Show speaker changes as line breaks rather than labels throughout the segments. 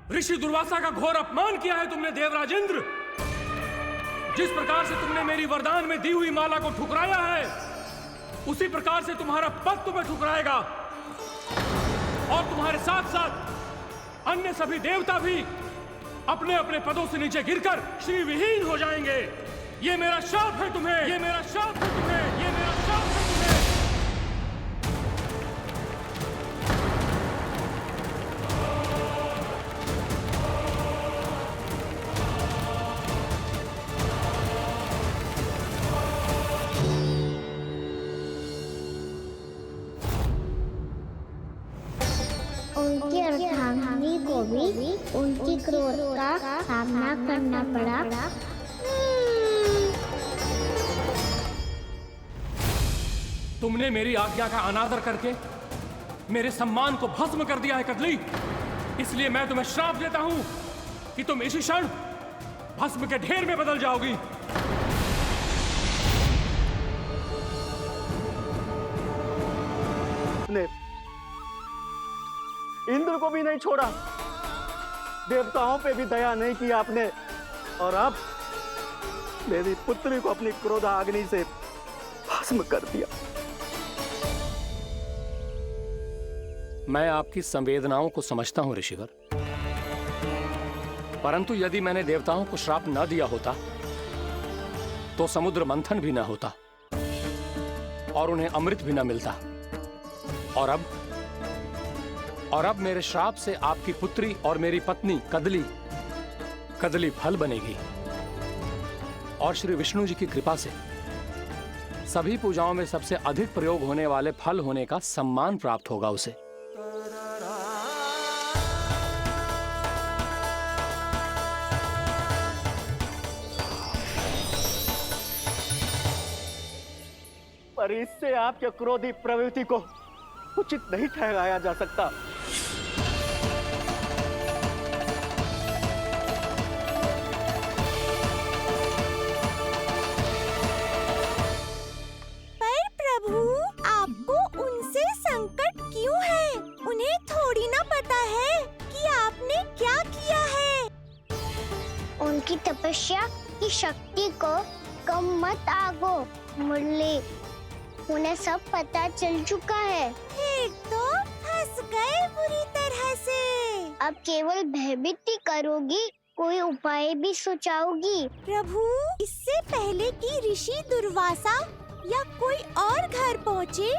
ऋषि दुर्वासा का घोर अपमान किया है तुमने देवराजेंद्र। जिस प्रकार से तुमने मेरी वरदान में दी हुई माला को ठुकराया है, उसी प्रकार से तुम्हारा पद तुम्हें ठुकराएगा, और तुम्हारे साथ साथ अन्य सभी देवता भी अपने अपने पदों से नीचे गिरकर श्री विहीन हो जाएंगे। ये मेरा शाप है तुम्हें, ये मेरा शाप है तुम्हें, ये मेरा शाप है तुम्हें।
उनकी अर्धांगिनी को भी उनकी क्रोध का सामना करना पड़ा।
तुमने मेरी आज्ञा का अनादर करके मेरे सम्मान को भस्म कर दिया है कदली। इसलिए मैं तुम्हें श्राप देता हूं कि तुम इसी क्षण भस्म के ढेर में बदल जाओगी।
इंद्र को भी नहीं छोड़ा, देवताओं पे भी दया नहीं की आपने, और अब मेरी पुत्री को अपनी क्रोधाग्नि से भस्म कर दिया।
मैं आपकी संवेदनाओं को समझता हूं ऋषिवर, परंतु यदि मैंने देवताओं को श्राप न दिया होता तो समुद्र मंथन भी न होता और उन्हें अमृत भी न मिलता। और अब मेरे श्राप से आपकी पुत्री और मेरी पत्नी कदली फल बनेगी, और श्री विष्णु जी की कृपा से सभी पूजाओं में सबसे अधिक प्रयोग होने वाले फल होने का सम्मान प्राप्त होगा उसे।
पर इससे आपके क्रोधी प्रवृत्ति को उचित नहीं ठहराया जा सकता।
पर प्रभु, आपको उनसे संकट क्यों है? उन्हें थोड़ी ना पता है कि आपने क्या किया है।
उनकी तपस्या की शक्ति को कम मत आगो मुरली, उन्हें सब पता चल चुका है।
फिर तो फंस गए बुरी तरह से।
अब केवल भयभीत ही करोगी, कोई उपाय भी सोचाओगी?
प्रभु, इससे पहले कि ऋषि दुर्वासा या कोई और घर पहुँचे,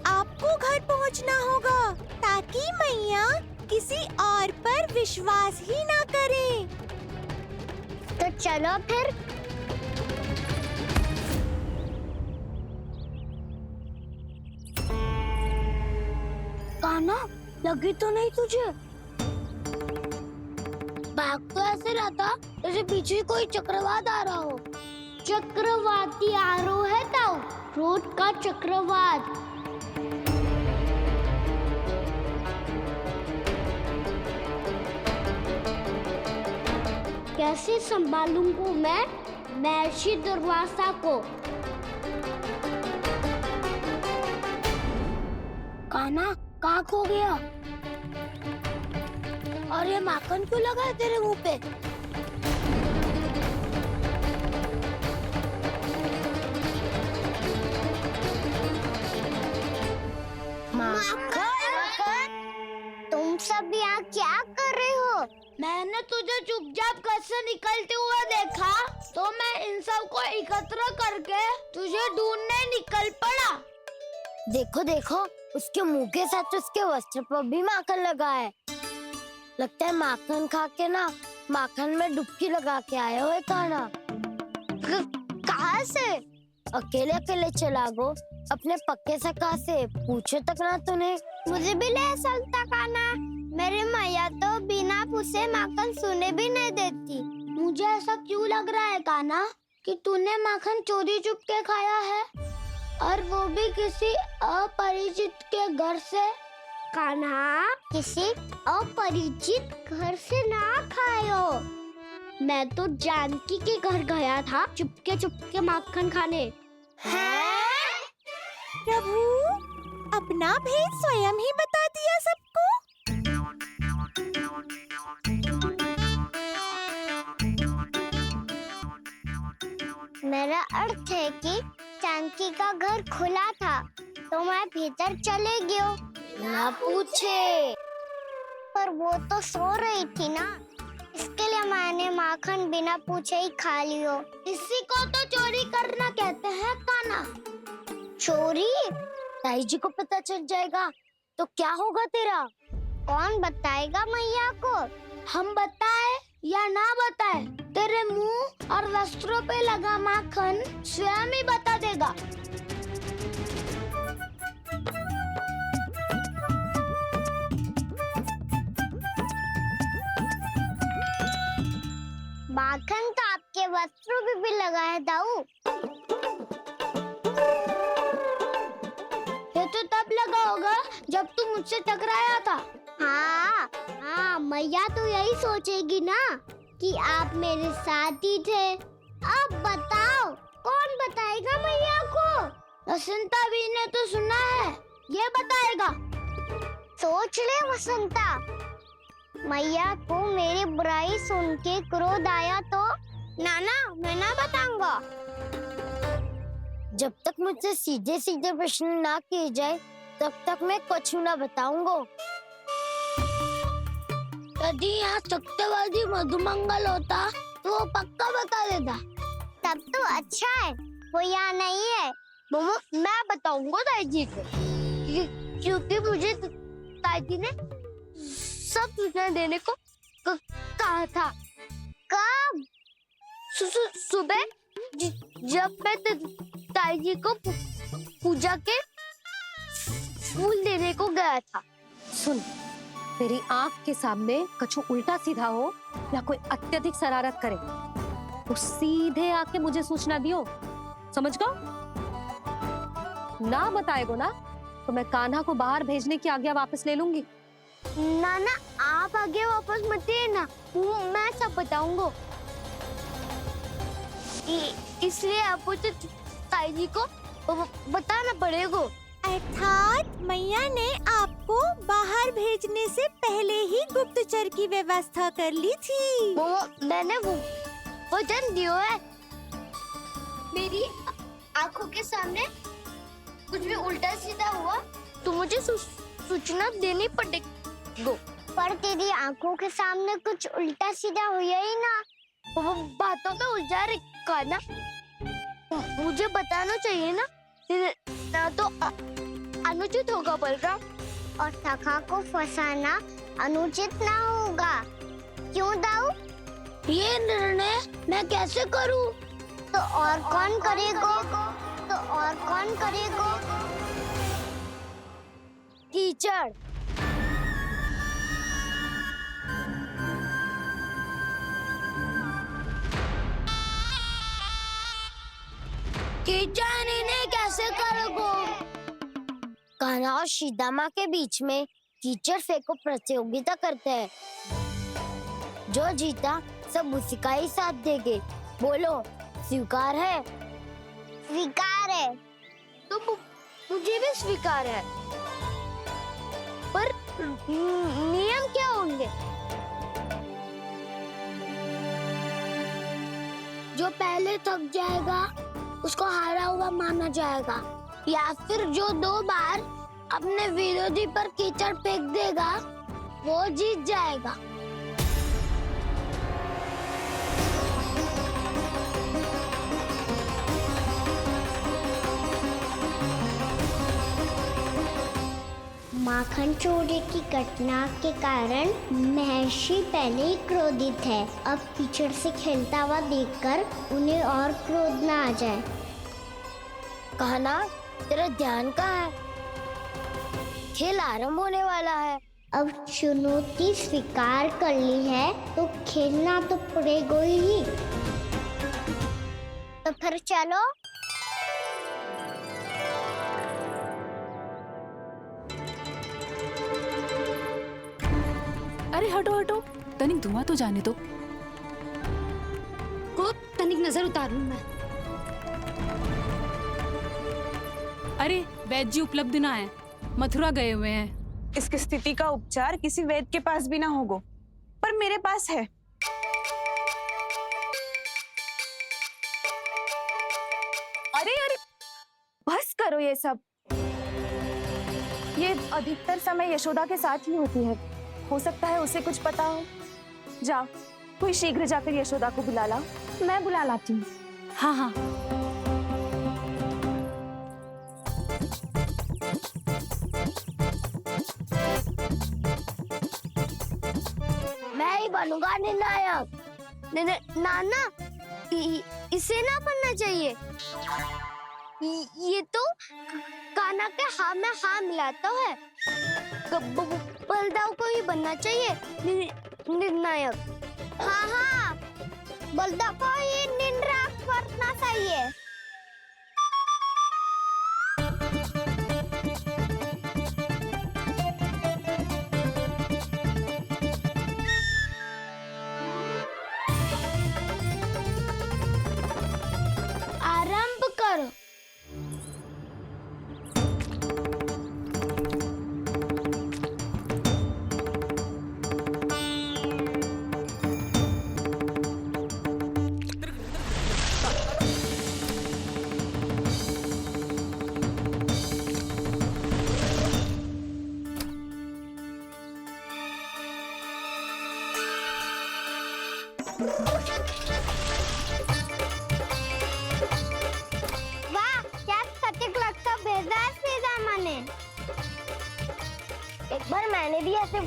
आपको घर पहुँचना होगा, ताकि मैया किसी और पर विश्वास ही ना करे।
तो चलो फिर। कान्हा, लगी तो नहीं तुझे? भाग तो ऐसे रहा था जैसे पीछे कोई चक्रवात आ रहा हो। चक्रवाती आरोह है ताऊ, क्रोध का चक्रवात। कैसे संभालूंगा मैं महर्षि दुर्वासा को? कान्हा, कहाँ खो गया? और ये माखन क्यों लगा है तेरे मुंह पे? माखन? तुम सब यहाँ क्या कर रहे हो? मैंने तुझे चुपचाप घर से निकलते हुए देखा, तो मैं इन सब को एकत्र करके तुझे ढूंढने निकल पड़ा। देखो देखो, उसके मुंह के साथ उसके वस्त्र पर भी माखन लगा है। लगता है माखन खा के ना माखन में डुबकी लगा के आए हो कान्हा। कहाँ से? अकेले अकेले चला गो, अपने पक्के सखा से पूछे तक ना तूने। मुझे भी ले चलता कान्हा, मेरी मैया तो बिना पूछे माखन सुने भी नहीं देती। मुझे ऐसा क्यों लग रहा है कान्हा कि तूने माखन चोरी चुप के खाया है, और वो भी किसी अपरिचित के घर से। कान्हा, किसी अपरिचित घर से ना खायो। मैं तो जानकी के घर गया था चुपके माखन खाने। हैं?
प्रभु, अपना भेद स्वयं ही बता दिया सबको।
मेरा अर्थ है कि चांकी का घर खुला था तो मैं भीतर चले गयो। ना पूछे। पर वो तो सो रही थी ना, इसके लिए मैंने माखन बिना पूछे ही खा लियो। इसी को तो चोरी करना कहते हैं कान्हा। चोरी? ताई जी को पता चल जाएगा तो क्या होगा तेरा? कौन बताएगा मैया को? हम बताए या ना बताए, तेरे मुंह और वस्त्रों पे लगा माखन स्वयं ही बता देगा। माखन तो आपके वस्त्रों पे भी लगा है दाऊ। ये तो तब लगा होगा जब तू मुझसे टकराया था। हाँ, मैया तो यही सोचेगी ना कि आप मेरे साथ ही थे। अब बताओ कौन बताएगा मैया को? वसंता भी ने तो सुना है, ये बताएगा। सोच ले वसंता, मैया को मेरी बुराई सुन के क्रोध आया तो नाना मैं ना बताऊंगा। जब तक मुझसे सीधे सीधे प्रश्न ना किए जाए तब तक मैं कुछ ना बताऊंगा। यदि यहाँ सत्यवादी मधुमंगल होता तो वो पक्का बता देता। तब तो अच्छा है वो यहाँ नहीं है। मैं बताऊंगा ताई जी को, क्योंकि मुझे ताई जी ने सब सूचना देने को कहा था। कब? सुबह जब मैं ताई जी को पूजा के फूल देने को गया था।
सुन, तेरी आंख के सामने कछु उल्टा सीधा हो या कोई अत्यधिक शरारत करे तो सीधे आके मुझे सूचना दियो, समझ गो? ना बताएगो ना तो मैं कान्हा को बाहर भेजने की आज्ञा वापस ले लूंगी।
नाना आप आगे वापस मत देना, मैं सब बताऊंगा। इसलिए आपको तो ताई जी को बताना पड़ेगा।
अर्थात मैया ने आपको बाहर भेजने से पहले ही गुप्तचर की व्यवस्था कर ली थी।
मैंने वचन दिया है। मेरी आंखों के सामने कुछ भी उल्टा सीधा हुआ तो मुझे सूचना देनी पड़ेगी। पर तेरी आंखों के सामने कुछ उल्टा सीधा हुआ ही ना, वो बातों में उलझा रखा ना, मुझे बताना चाहिए ना तो अनुचित होगा बलराम। और सखा को फंसाना अनुचित ना होगा, क्यों दाऊ? ये निर्णय मैं कैसे करूं? तो और कौन करेगा? कीचड़। कीचड़ इन्हें कैसे करोगे? कान्हा और सीता के बीच में कीचड़ फेंको प्रतियोगिता करते हैं। जो जीता सब उसी का ही साथ देंगे। बोलो स्वीकार है? स्वीकार है। तो मुझे भी स्वीकार है। पर नियम क्या होंगे? जो पहले थक जाएगा उसको हारा हुआ माना जाएगा, या फिर जो 2 बार अपने विरोधी पर कीचड़ फेंक देगा वो जीत जाएगा। माखन चोरी की घटना के कारण महर्षि पहले ही क्रोधित है। अब कीचड़ से खेलता हुआ देखकर उन्हें और क्रोध न आ जाए। कहना तेरा ध्यान कहाँ है? खेल आरंभ होने वाला है। अब चुनौती स्वीकार कर ली है तो खेलना तो पड़ेगा ही। तो फिर चलो।
अरे हटो हटो, तनिक धुआं तो जाने दो।
को तनिक नजर उतार लूं मैं।
अरे वैद्य जी उपलब्ध ना है, मथुरा गए हुए हैं।
इसकी स्थिति का उपचार किसी वैद्य के पास भी ना होगा, पर मेरे पास है। करो ये सब। ये अधिकतर समय यशोदा के साथ ही होती है। हो सकता है उसे कुछ पता हो। जा, कोई शीघ्र जाकर यशोदा को बुला ला।
मैं बुला लाती हूँ।
हाँ हाँ।
मैं ही बनूंगा निर्णायक। नाना, इसे ना बनना चाहिए। ये तो कान्हा के हाँ में हाँ मिलाता है। बलदाव को ही बनना चाहिए निर्णायक। हाँ हाँ, बलदाव को ही निर्णायक बनना चाहिए। आरंभ करो। वाह, क्या सटीक लगता बेजार सीधा माने। एक बार मैंने भी ऐसे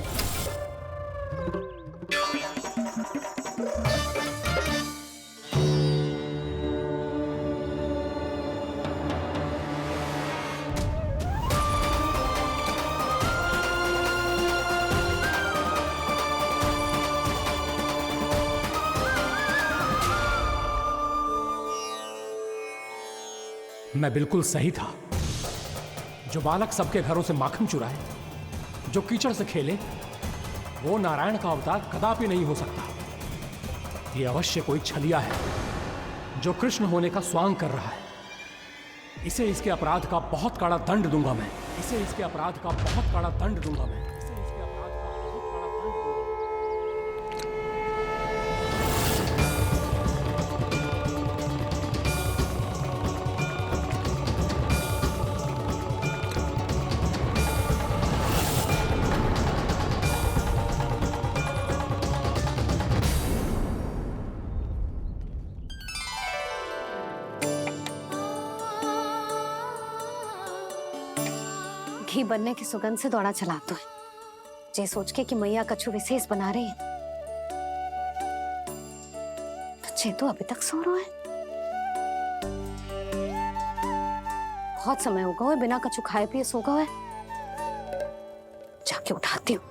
मैं बिल्कुल सही था। जो बालक सबके घरों से माखन चुराए, जो कीचड़ से खेले, वो नारायण का अवतार कदापि नहीं हो सकता। ये अवश्य कोई छलिया है जो कृष्ण होने का स्वांग कर रहा है। इसे इसके अपराध का बहुत कड़ा दंड दूंगा मैं। इसे इसके अपराध का बहुत कड़ा दंड दूंगा मैं। इसे इसके अपराध का बहुत कड़ा दंड दूंगा।
घी बनने की सुगंध से दौड़ा चला तो है, जे सोच के कि मैया कछु विशेष बना रही है। तो चे तो अभी तक सो रहा है। बहुत समय हो गया है बिना कछु खाए पिए सो गया है। जाके उठाती हूँ।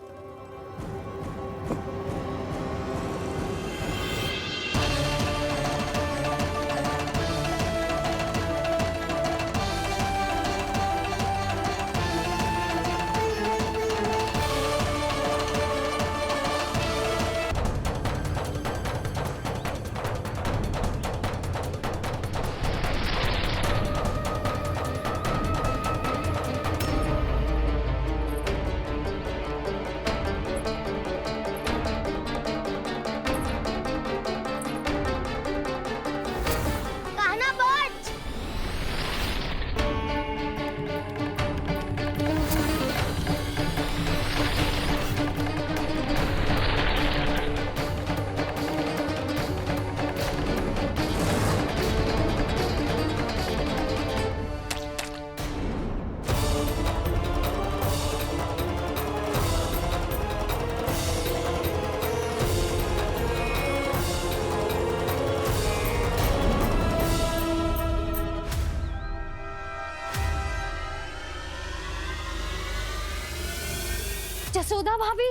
जसोदा भाभी,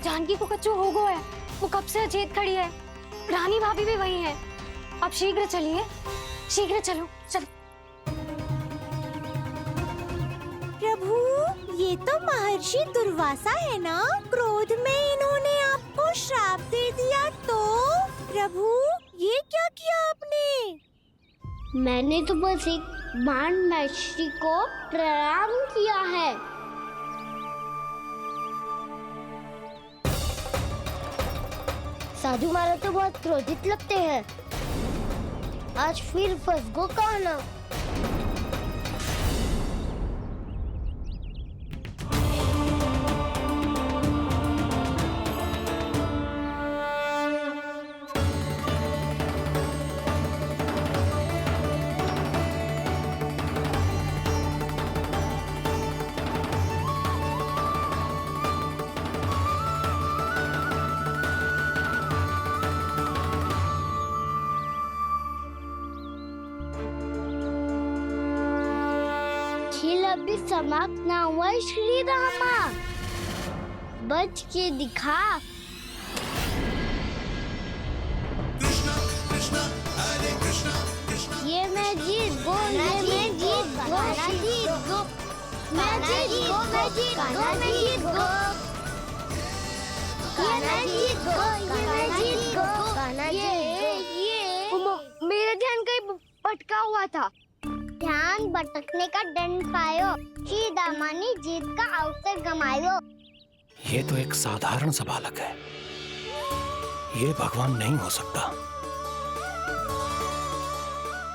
जानकी को कच्चू हो गया है। वो कब से अचेत खड़ी है। रानी भाभी भी वही है। आप शीघ्र चलिए, शीघ्र चलो चलो।
प्रभु, ये तो महर्षि दुर्वासा है ना? क्रोध में इन्होंने आपको श्राप दे दिया तो? प्रभु, ये क्या किया आपने?
मैंने तो बस एक बाण महर्षि को प्रणाम किया है। साधु महाराज तो बहुत क्रोधित लगते हैं। आज फिर फंस गो कान्हा। अभी समाप्त ना हुआ है श्री रामा, बच के दिखा। ये मैं जीत गो, ये मैं जीत गो, मैं जीत गो, मैं जीत गो, मैं जीत गो, मैं जीत गो, ये मैं जीत गो, ये मैं जीत गो, ये मेरा ध्यान कहीं भटका हुआ था। ध्यान भटकने का दंड पायो, श्री दामानी जीत का अवसर गमायो।
ये तो एक साधारण सा बालक है, ये भगवान नहीं हो सकता।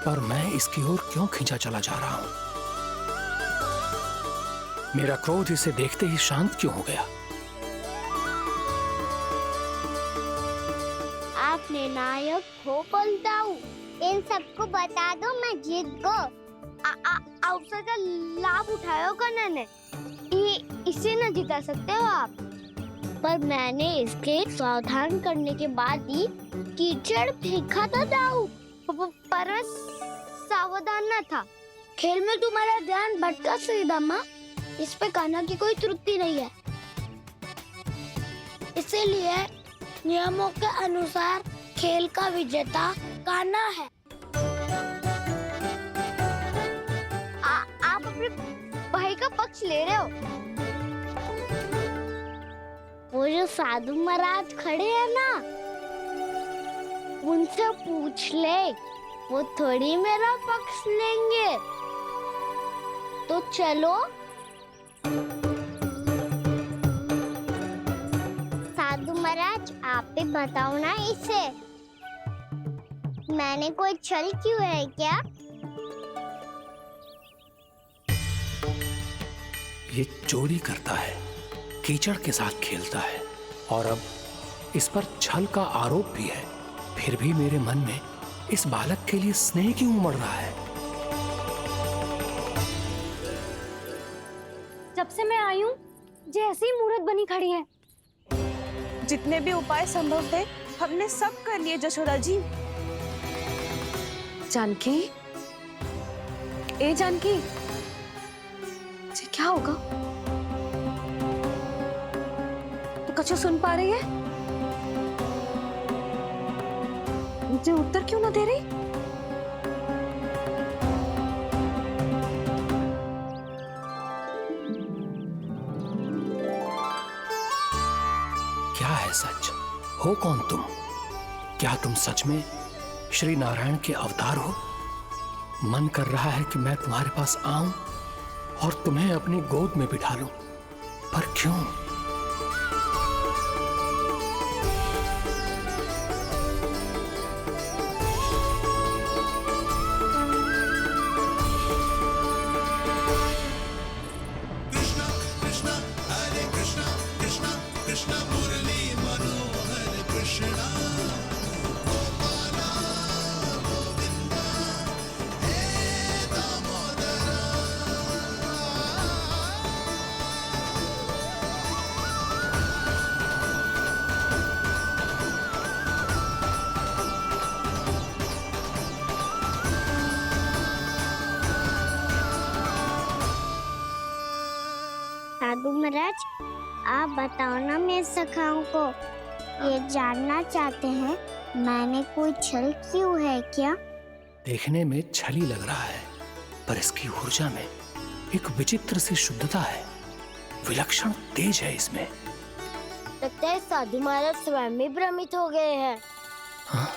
पर मैं इसकी ओर क्यों खींचा चला जा रहा हूं? मेरा क्रोध इसे देखते ही शांत क्यों हो गया?
आपने नायक हो पलटाऊ, इन सबको बता दो मैं जीत गो। अवसर का लाभ उठायो कन्या ने, इसे न जिता सकते हो आप। पर मैंने इसके सावधान करने के बाद ही कीचड़ फेंका था दाऊ, पर मैं सावधान न था। खेल में तुम्हारा ध्यान भटका श्री दामा, इस पे कान्हा की कोई त्रुटि नहीं है। इसीलिए नियमों के अनुसार खेल का विजेता कान्हा है। आप अपने भाई का पक्ष ले रहे हो। वो जो साधु महाराज खड़े हैं ना, उनसे पूछ ले, वो थोड़ी मेरा पक्ष लेंगे। तो चलो। साधु महाराज आप भी बताओ ना इसे, मैंने कोई छल क्यों है क्या?
ये चोरी करता है, कीचड़ के साथ खेलता है, और अब इस पर छल का आरोप भी है। फिर भी मेरे मन में इस बालक के लिए स्नेह क्यों उमड़ रहा है?
जब से मैं आई हूँ जैसी ही मूर्त बनी खड़ी है।
जितने भी उपाय संभव थे हमने सब कर लिए जशोदा जी।
जानकी, ए जानकी, ये क्या होगा? तो कछु सुन पा रही है? मुझे उत्तर क्यों ना दे रही?
क्या है सच? हो कौन तुम? क्या तुम सच में श्री नारायण के अवतार हो? मन कर रहा है कि मैं तुम्हारे पास आऊं और तुम्हें अपनी गोद में बिठा लूं, पर क्यों?
साधु महाराज आप बताओ ना मेरे सखाओं को, ये जानना चाहते हैं मैंने कोई छल क्यों है क्या?
देखने में छली लग रहा है, पर इसकी ऊर्जा में एक विचित्र सी शुद्धता है, विलक्षण तेज है इसमें।
लगता है साधु महाराज स्वयं भी भ्रमित हो गए हैं।
हाँ?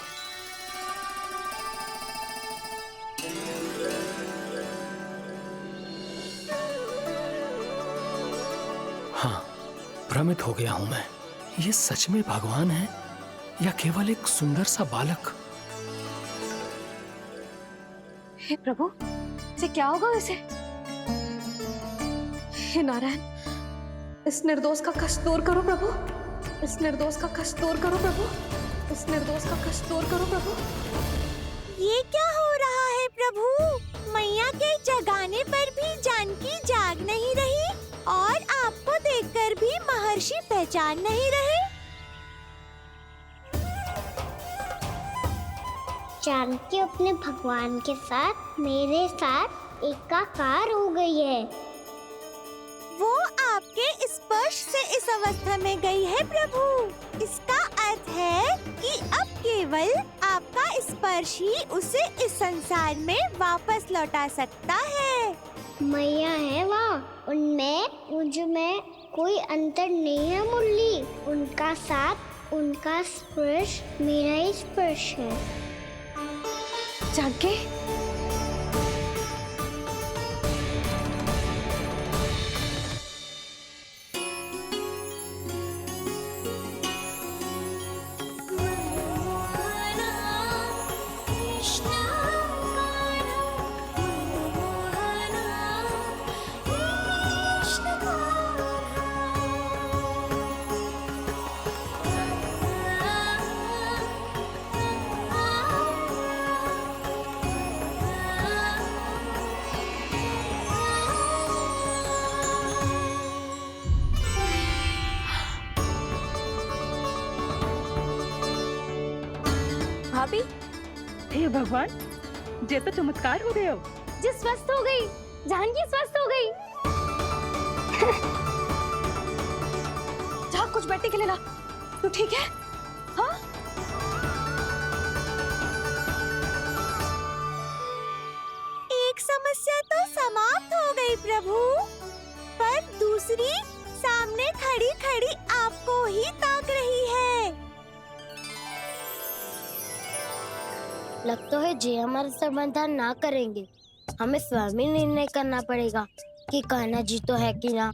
हाँ, भ्रमित हो गया हूं मैं। ये सच में भगवान है या केवल एक सुंदर सा बालक?
हे प्रभु, इसे क्या होगा इसे? हे नारायण, इस निर्दोष का कष्ट दूर करो प्रभु, इस निर्दोष का कष्ट दूर करो प्रभु, इस निर्दोष का कष्ट दूर करो प्रभु।
ये क्या हो रहा है प्रभु? मैया के जगाने पर भी जानकी जाग नहीं रही और आपको देखकर भी महर्षि पहचान नहीं रहे।
जानकी अपने भगवान के साथ मेरे साथ एकाकार हो गई है।
स्पर्श से इस अवस्था में गई है प्रभु। इसका अर्थ है कि अब केवल आपका स्पर्श ही उसे इस संसार में वापस लौटा सकता है।
मैया है वहाँ, उनमें मुझ में कोई अंतर नहीं है मुरली। उनका साथ, उनका स्पर्श मेरा ही स्पर्श है।
जाके
भाभी,
हे भगवान, जे तो चमत्कार हो गयो।
जी स्वस्थ हो गई, जानकी स्वस्थ हो गई। जा कुछ बैठने के लिए ला। तू ठीक है? हाँ?
एक समस्या तो समाप्त हो गई प्रभु, पर दूसरी सामने खड़ी खड़ी आपको ही ताक रही है।
लगता है जे हमारा समाधान ना करेंगे। हमें स्वयं ही निर्णय करना पड़ेगा कि कान्हा जी तो है कि ना।